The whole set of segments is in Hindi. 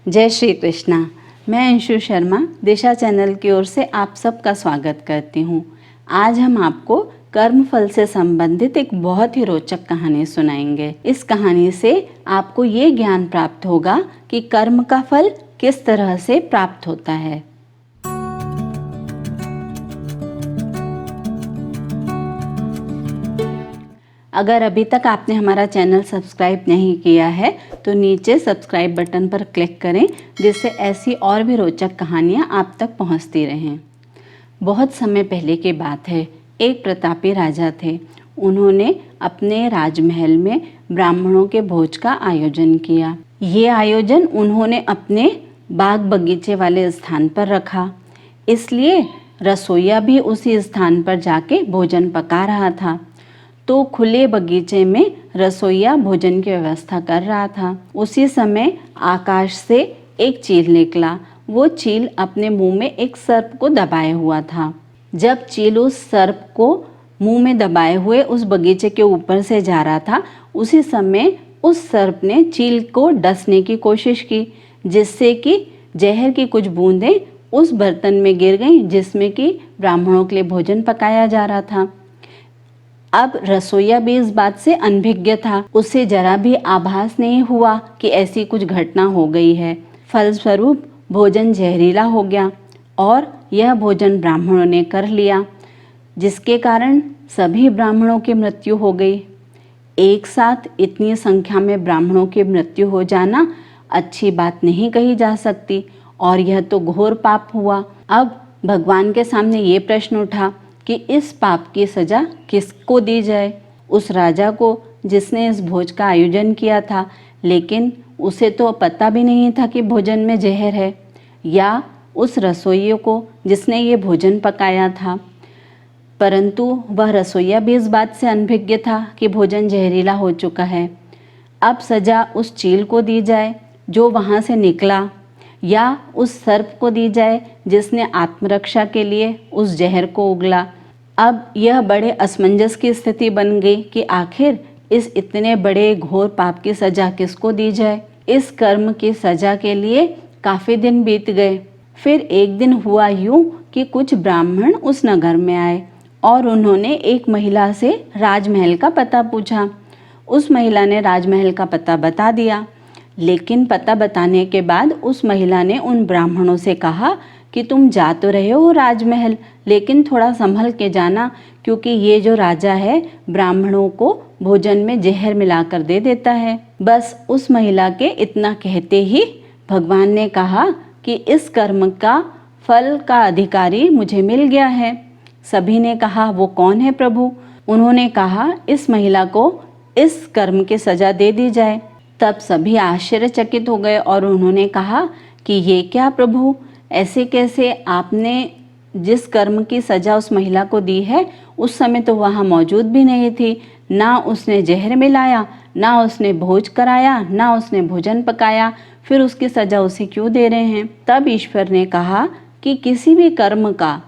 जय श्री कृष्णा। मैं अंशु शर्मा दिशा चैनल की ओर से आप सबका स्वागत करती हूँ। आज हम आपको कर्मफल से संबंधित एक बहुत ही रोचक कहानी सुनाएंगे। इस कहानी से आपको ये ज्ञान प्राप्त होगा कि कर्म का फल किस तरह से प्राप्त होता है। अगर अभी तक आपने हमारा चैनल सब्सक्राइब नहीं किया है तो नीचे सब्सक्राइब बटन पर क्लिक करें, जिससे ऐसी और भी रोचक कहानियाँ आप तक पहुँचती रहें। बहुत समय पहले की बात है, एक प्रतापी राजा थे। उन्होंने अपने राजमहल में ब्राह्मणों के भोज का आयोजन किया। ये आयोजन उन्होंने अपने बाग बगीचे वाले स्थान पर रखा, इसलिए रसोइया भी उसी स्थान पर जाके भोजन पका रहा था। तो खुले बगीचे में रसोइया भोजन की व्यवस्था कर रहा था। उसी समय आकाश से एक चील निकला। वो चील अपने मुंह में एक सर्प को दबाए हुआ था। जब चील उस सर्प को मुंह में दबाए हुए उस बगीचे के ऊपर से जा रहा था, उसी समय उस सर्प ने चील को डसने की कोशिश की, जिससे कि जहर की कुछ बूंदें उस बर्तन में गिर गईं जिसमें कि ब्राह्मणों के लिए भोजन पकाया जा रहा था। अब रसोइया भी इस बात से अनभिज्ञ था। उसे जरा भी आभास नहीं हुआ कि ऐसी कुछ घटना हो गई है। फलस्वरूप भोजन जहरीला हो गया और यह भोजन ब्राह्मणों ने कर लिया, जिसके कारण सभी ब्राह्मणों की मृत्यु हो गई। एक साथ इतनी संख्या में ब्राह्मणों की मृत्यु हो जाना अच्छी बात नहीं कही जा सकती, और यह तो घोर पाप हुआ। अब भगवान के सामने ये प्रश्न उठा कि इस पाप की सजा किसको दी जाए। उस राजा को जिसने इस भोज का आयोजन किया था, लेकिन उसे तो पता भी नहीं था कि भोजन में जहर है, या उस रसोइये को जिसने ये भोजन पकाया था। परंतु वह रसोइया भी इस बात से अनभिज्ञ था कि भोजन जहरीला हो चुका है। अब सजा उस चील को दी जाए जो वहाँ से निकला, या उस सर्प को दी जाए जिसने आत्मरक्षा के लिए उस जहर को उगला। अब यह बड़े असमंजस की स्थिति बन गई कि आखिर इस इतने बड़े घोर पाप की सजा किसको दी जाए। इस कर्म की सजा के लिए काफ़ी दिन बीत गए। फिर एक दिन हुआ यूं कि कुछ ब्राह्मण उस नगर में आए और उन्होंने एक महिला से राजमहल का पता पूछा। उस महिला ने राजमहल का पता बता दिया, लेकिन पता बताने के बाद उस महिला ने उन ब्राह्मणों से कहा कि तुम जा तो रहे हो राजमहल, लेकिन थोड़ा संभल के जाना, क्योंकि ये जो राजा है ब्राह्मणों को भोजन में जहर मिलाकर दे देता है। बस उस महिला के इतना कहते ही भगवान ने कहा कि इस कर्म का फल का अधिकारी मुझे मिल गया है। सभी ने कहा, वो कौन है प्रभु? उन्होंने कहा, इस महिला को इस कर्म की सजा दे दी जाए। तब सभी आश्चर्यचकित हो गए और उन्होंने कहा कि ये क्या प्रभु, ऐसे कैसे? आपने जिस कर्म की सजा उस महिला को दी है, उस समय तो वहाँ मौजूद भी नहीं थी। ना उसने जहर मिलाया, ना उसने भोज कराया, ना उसने भोजन पकाया, फिर उसकी सजा उसे क्यों दे रहे हैं? तब ईश्वर ने कहा कि किसी भी कर्म का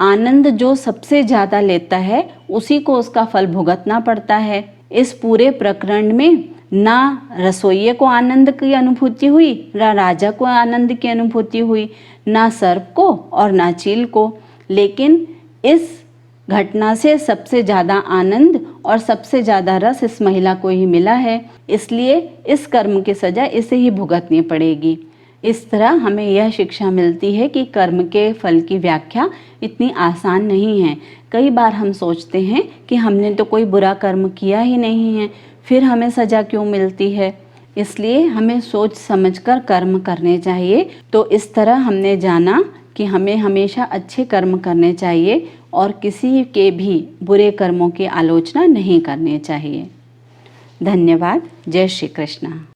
आनंद जो सबसे ज़्यादा लेता है, उसी को उसका फल भुगतना पड़ता है। इस पूरे प्रकरण में ना रसोइये को आनंद की अनुभूति हुई, ना राजा को आनंद की अनुभूति हुई, ना सर्प को और ना चील को। लेकिन इस घटना से सबसे ज़्यादा आनंद और सबसे ज़्यादा रस इस महिला को ही मिला है, इसलिए इस कर्म की सजा इसे ही भुगतनी पड़ेगी। इस तरह हमें यह शिक्षा मिलती है कि कर्म के फल की व्याख्या इतनी आसान नहीं है। कई बार हम सोचते हैं कि हमने तो कोई बुरा कर्म किया ही नहीं है, फिर हमें सजा क्यों मिलती है। इसलिए हमें सोच समझकर कर्म करने चाहिए। तो इस तरह हमने जाना कि हमें हमेशा अच्छे कर्म करने चाहिए और किसी के भी बुरे कर्मों की आलोचना नहीं करनी चाहिए। धन्यवाद। जय श्री कृष्ण।